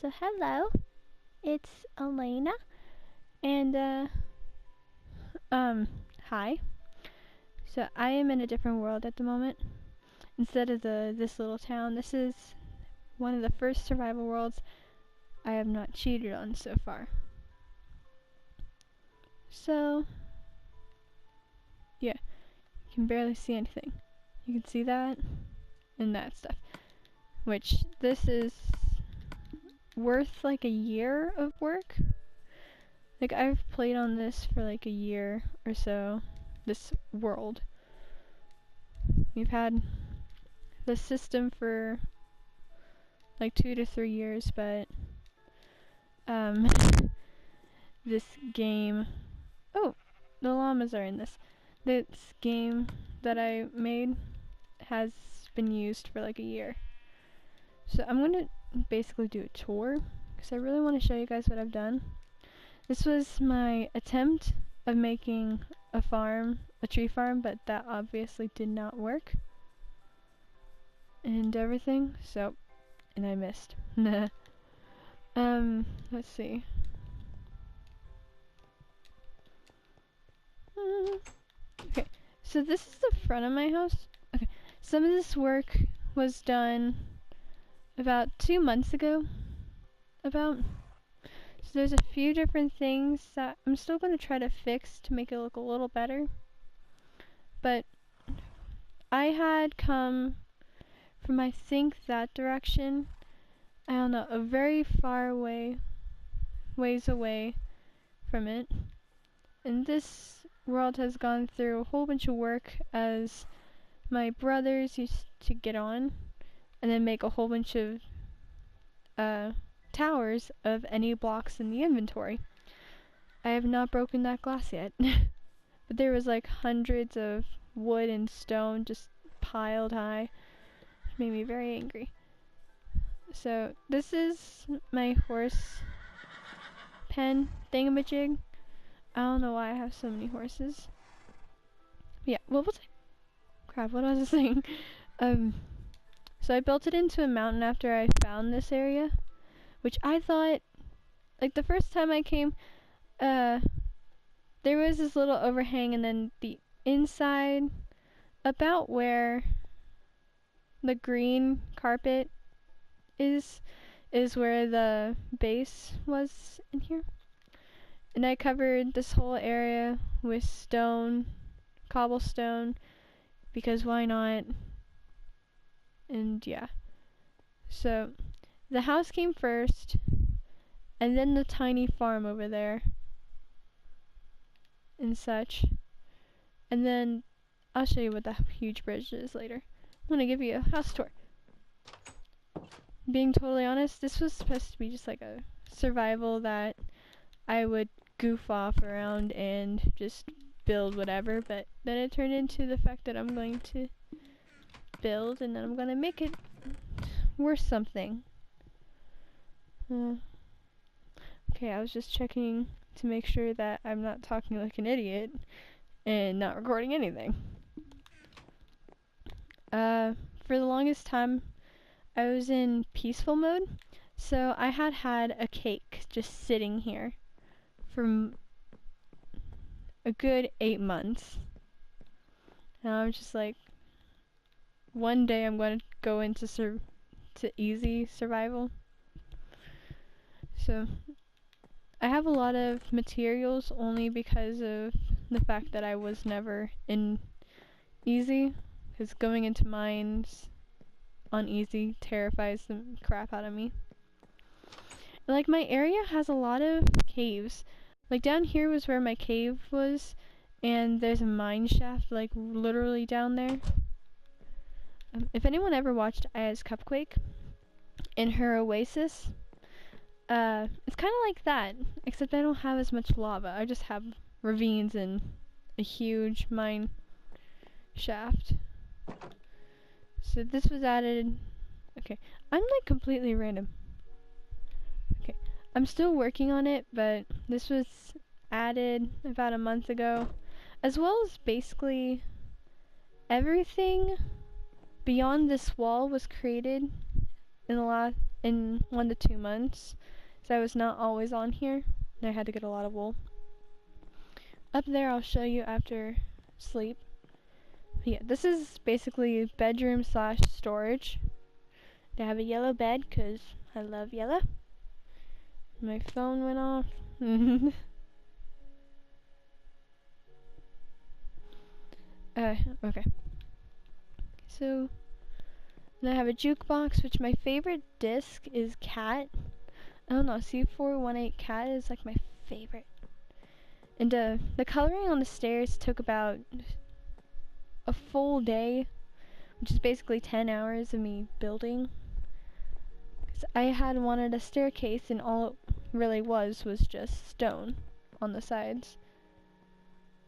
So hello, it's Elena, and hi. So I am in a different world at the moment. Instead of this little town, this is one of the first survival worlds I have not cheated on so far. So yeah, you can barely see anything. You can see that and that stuff, which this is worth like a year of work. Like, I've played on this for like a year or so, this world. We've had the system for like 2 to 3 years, but this game, oh, the llamas are in this. This game that I made has been used for like a year. So I'm gonna basically do a tour, because I really want to show you guys what I've done. This was my attempt of making a farm, a tree farm, but that obviously did not work. And everything, so, and I missed. Let's see. Okay, so this is the front of my house. Okay, some of this work was done about 2 months ago. So there's a few different things that I'm still going to try to fix to make it look a little better. But I had come from, I think, that direction, I don't know, a very far ways away from it. And this world has gone through a whole bunch of work, as my brothers used to get on and then make a whole bunch of towers of any blocks in the inventory. I have not broken that glass yet. But there was like hundreds of wood and stone just piled high. It made me very angry. So this is my horse pen thingamajig. I don't know why I have so many horses. But yeah, what was I? Crap, what was I saying? So I built it into a mountain after I found this area, which I thought, like, the first time I came, there was this little overhang, and then the inside, about where the green carpet is where the base was in here. And I covered this whole area with stone, cobblestone, because why not? And yeah. So the house came first, and then the tiny farm over there and such. And then I'll show you what the huge bridge is later. I'm gonna give you a house tour. Being totally honest, this was supposed to be just like a survival that I would goof off around and just build whatever, but then it turned into the fact that I'm going to build and then I'm gonna make it worth something. Okay, I was just checking to make sure that I'm not talking like an idiot and not recording anything. For the longest time, I was in peaceful mode, so I had a cake just sitting here for a good 8 months. And I was just like, one day I'm going to go into easy survival. So I have a lot of materials only because of the fact that I was never in easy, because going into mines on easy terrifies the crap out of me. Like, my area has a lot of caves. Like, down here was where my cave was, and there's a mine shaft, like, literally down there. If anyone ever watched Aya's Cupquake in her oasis, it's kind of like that, except I don't have as much lava. I just have ravines and a huge mine shaft. So this was added. Okay, I'm like completely random. Okay, I'm still working on it, but this was added about a month ago, as well as basically everything beyond this wall was created in in 1 to 2 months, so I was not always on here, and I had to get a lot of wool. Up there I'll show you after sleep. Yeah, this is basically bedroom slash storage. I have a yellow bed because I love yellow. My phone went off. Okay. So, then I have a jukebox, which my favorite disc is Cat. I don't know, C418 Cat is like my favorite. And the coloring on the stairs took about a full day, which is basically 10 hours of me building. Because I had wanted a staircase, and all it really was just stone on the sides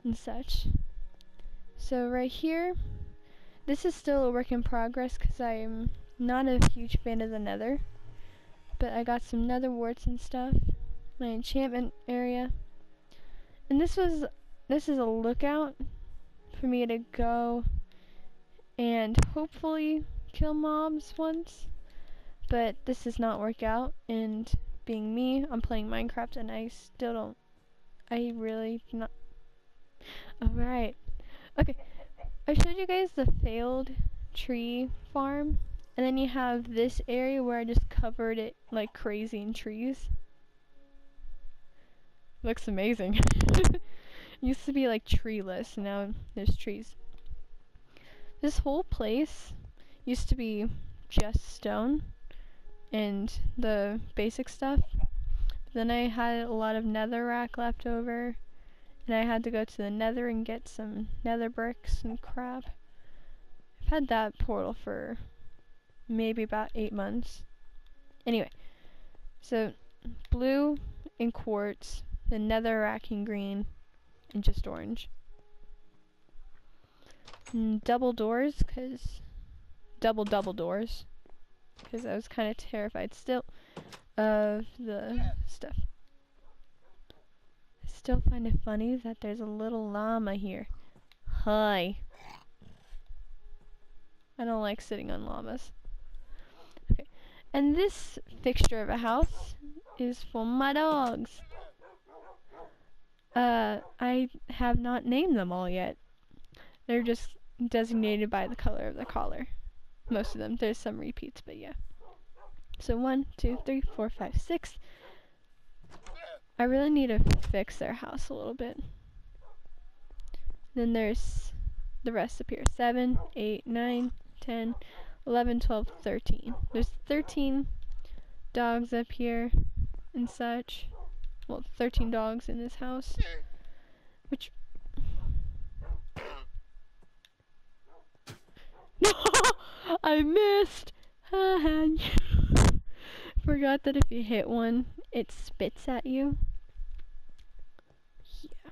and such. So right here, this is still a work in progress because I'm not a huge fan of the nether. But I got some nether warts and stuff. My enchantment area. And this is a lookout for me to go and hopefully kill mobs once. But this does not work out, and being me, I'm playing Minecraft and I still don't, I really not. Alright. Okay. I showed you guys the failed tree farm, and then you have this area where I just covered it like crazy in trees. Looks amazing. Used to be like treeless, and now there's trees. This whole place used to be just stone and the basic stuff. But then I had a lot of netherrack left over, and I had to go to the nether and get some nether bricks and crap. I've had that portal for maybe about 8 months. Anyway, so blue and quartz, the netherrack in green, and just orange. And double doors, because double doors, because I was kind of terrified still of the stuff. I still find it funny that there's a little llama here. Hi. I don't like sitting on llamas. Okay, and this fixture of a house is for my dogs. I have not named them all yet. They're just designated by the color of the collar. Most of them. There's some repeats, but yeah. So 1, 2, 3, 4, 5, 6. I really need to fix their house a little bit. Then there's the rest up here. 7, 8, 9, 10, 11, 12, 13. There's 13 dogs up here and such. Well, 13 dogs in this house. Which... I missed! Forgot that if you hit one, it spits at you. Yeah.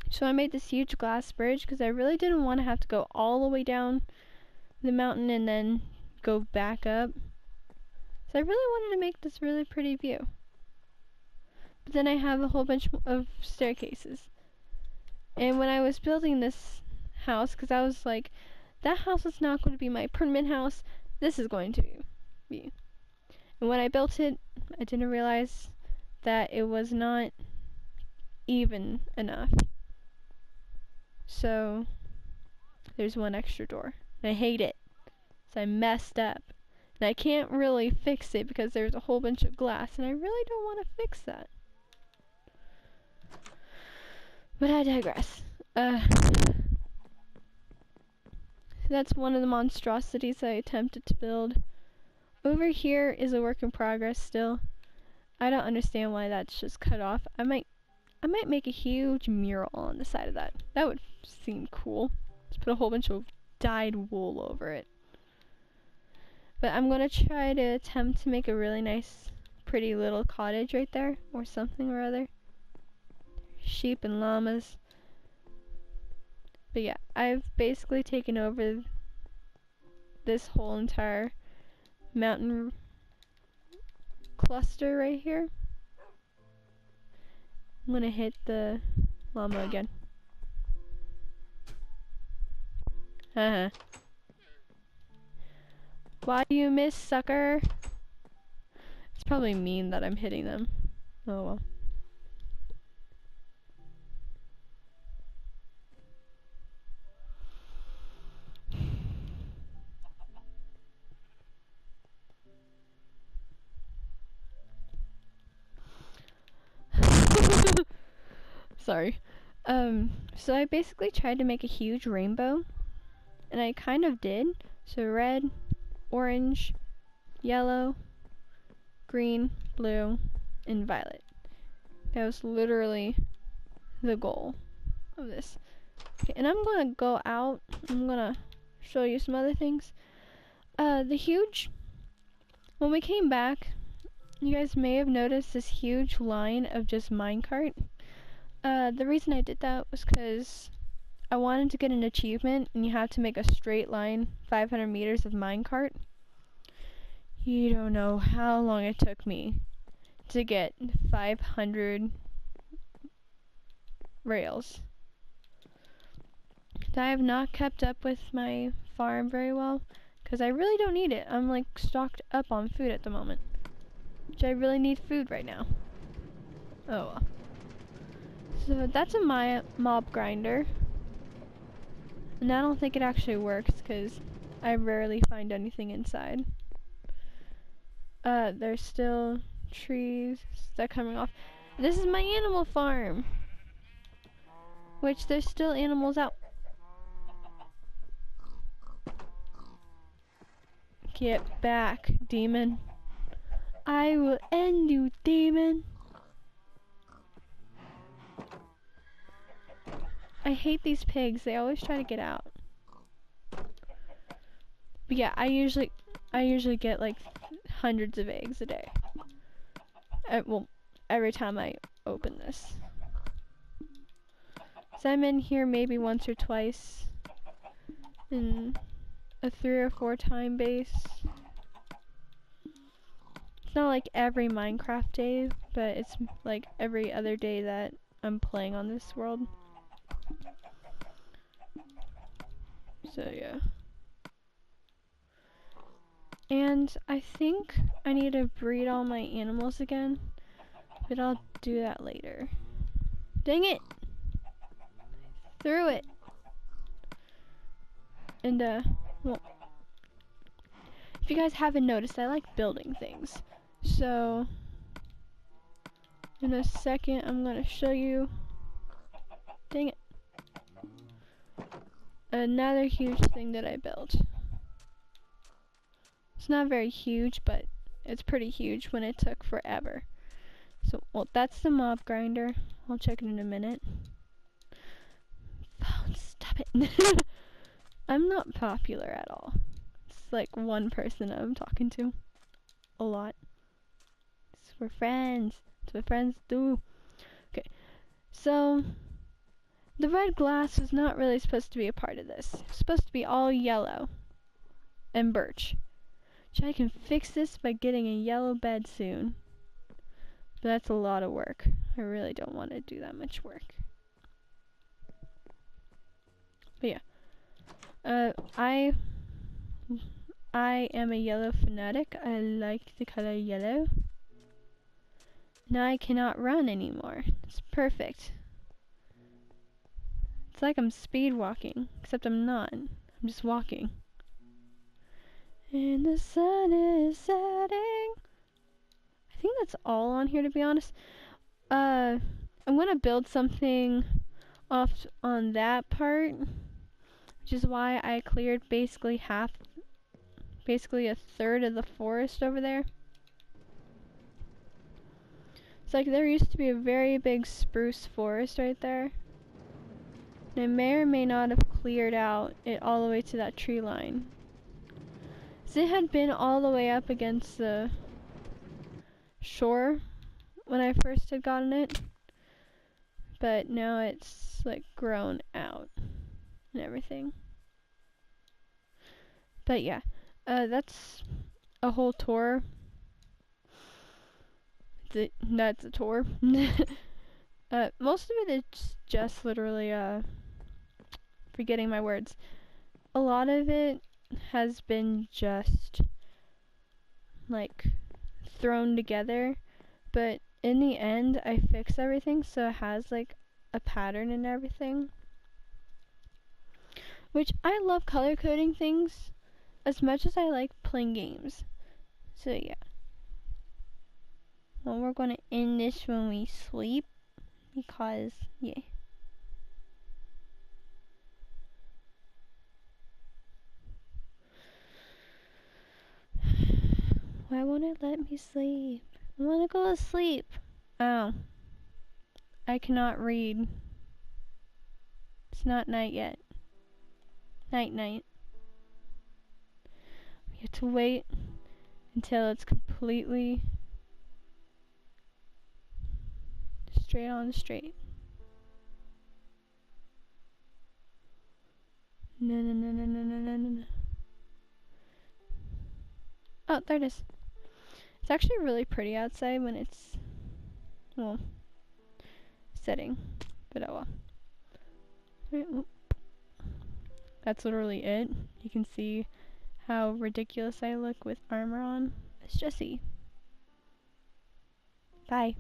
So I made this huge glass bridge because I really didn't want to have to go all the way down the mountain and then go back up. So I really wanted to make this really pretty view. But then I have a whole bunch of staircases. And when I was building this house, because I was like, that house is not going to be my permanent house, this is going to be. And when I built it, I didn't realize that it was not even enough. So, there's one extra door. And I hate it. So I messed up. And I can't really fix it because there's a whole bunch of glass, and I really don't want to fix that. But I digress. That's one of the monstrosities I attempted to build. Over here is a work in progress still. I don't understand why that's just cut off. I might make a huge mural on the side of that. That would seem cool. Just put a whole bunch of dyed wool over it. But I'm gonna try to attempt to make a really nice, pretty little cottage right there, or something or other. Sheep and llamas. But yeah, I've basically taken over this whole entire mountain cluster right here. I'm gonna hit the llama again. Why do you miss, sucker? It's probably mean that I'm hitting them. Oh well. Sorry. So I basically tried to make a huge rainbow, and I kind of did. So red, orange, yellow, green, blue, and violet. That was literally the goal of this. Okay, and I'm gonna go out. I'm gonna show you some other things. When we came back, you guys may have noticed this huge line of just minecart. The reason I did that was because I wanted to get an achievement, and you have to make a straight line 500 meters of minecart. You don't know how long it took me to get 500 rails. I have not kept up with my farm very well, because I really don't need it. I'm like stocked up on food at the moment, which I really need food right now. Oh well. So that's a mob grinder. And I don't think it actually works because I rarely find anything inside. There's still trees that coming off. This is my animal farm, which there's still animals out. Get back, demon. I will end you, demon. I hate these pigs. They always try to get out. But yeah, I usually get like hundreds of eggs a day. Well, every time I open this. So I'm in here maybe once or twice in a 3 or 4 time base. It's not like every Minecraft day, but it's like every other day that I'm playing on this world. So yeah. And I think I need to breed all my animals again, but I'll do that later. Dang it! Threw it! And well, if you guys haven't noticed, I like building things. So, in a second, I'm gonna show you. Dang it. Another huge thing that I built. It's not very huge, but it's pretty huge when it took forever. So, well, that's the mob grinder. I'll check it in a minute. Phone, stop it. I'm not popular at all. It's like one person I'm talking to a lot. We're friends. That's what friends do. Okay, so the red glass was not really supposed to be a part of this. It's supposed to be all yellow and birch. Which I can fix this by getting a yellow bed soon. But that's a lot of work. I really don't want to do that much work. But yeah. I am a yellow fanatic. I like the color yellow. Now I cannot run anymore. It's perfect. It's like I'm speed walking, except I'm not. I'm just walking. And the sun is setting. I think that's all on here, to be honest. I'm gonna build something off on that part, which is why I cleared basically a third of the forest over there. It's like there used to be a very big spruce forest right there. And I may or may not have cleared out it all the way to that tree line. So it had been all the way up against the shore when I first had gotten it. But now it's like grown out and everything. But yeah, that's a whole tour. That's a tour. Most of it is just literally, forgetting my words. A lot of it has been just, like, thrown together, but in the end I fixed everything so it has like a pattern and everything. Which I love color coding things as much as I like playing games. So yeah. Well, we're gonna end this when we sleep because yeah. Why won't it let me sleep? I wanna go to sleep. Oh. I cannot read. It's not night yet. Night night. We have to wait until it's completely straight on straight. No, no, no, no, no, no, no, no. Oh, there it is. It's actually really pretty outside when it's, well, setting. But oh well. That's literally it. You can see how ridiculous I look with armor on. It's Jessie. Bye.